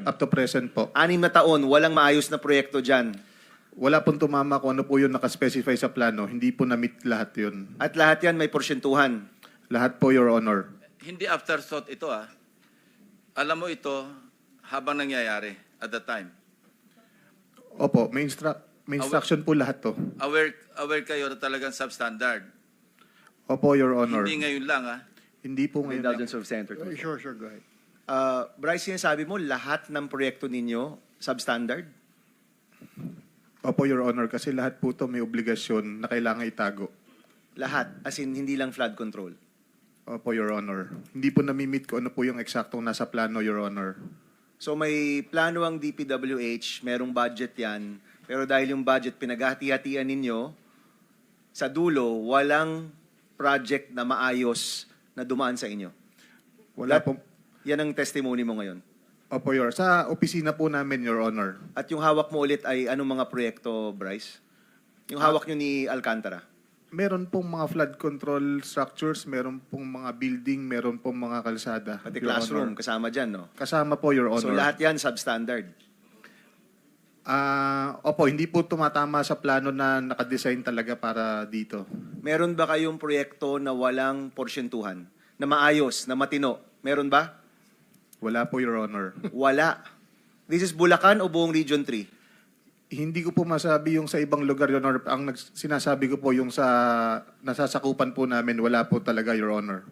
Up to present po. 6 na taon, walang maayos na proyekto dyan. Wala pong tumama kung ano po yung nakaspecify sa plano. Hindi po na-meet lahat yun. At lahat yan may porsyentuhan. Lahat po, Your Honor. Hindi afterthought ito ah. Alam mo ito habang nangyayari at the time. Opo, may instruction po lahat to. Aware kayo na talagang substandard. Opo, Your Honor. Hindi ngayon lang ah. Hindi po ngayon. Indulgence of Senator. Sure, go ahead. Bryce, sinasabi mo lahat ng proyekto ninyo substandard? Opo, Your Honor, kasi lahat po to may obligasyon na kailangan itago. Lahat, as in hindi lang flood control. Opo, Your Honor. Hindi po nami-meet ko ano po yung eksaktong nasa plano, Your Honor. So may plano ang DPWH, merong budget yan, pero dahil yung budget pinaghati-hatian ninyo, sa dulo, walang project na maayos na dumaan sa inyo. Wala po. Yan ang testimony mo ngayon. Opo, Your Honor. Sa opisina po namin, Your Honor. At yung hawak mo ulit ay anong mga proyekto, Bryce? Yung hawak nyo ni Alcantara? Meron pong mga flood control structures, meron pong mga building, meron pong mga kalsada. Pati Your classroom, Honor. kasama dyan, no? Kasama po, Your Honor. So lahat yan substandard. Opo, hindi po tumatama sa plano na nakadesign talaga para dito. Meron ba kayong proyekto na walang porsyentuhan? Na maayos, na matino? Meron ba? Wala po, Your Honor. Wala. This is Bulacan o buong Region 3? Hindi ko po masabi yung sa ibang lugar, Your Honor. Ang sinasabi ko po yung sa nasasakupan po namin, wala po talaga, Your Honor.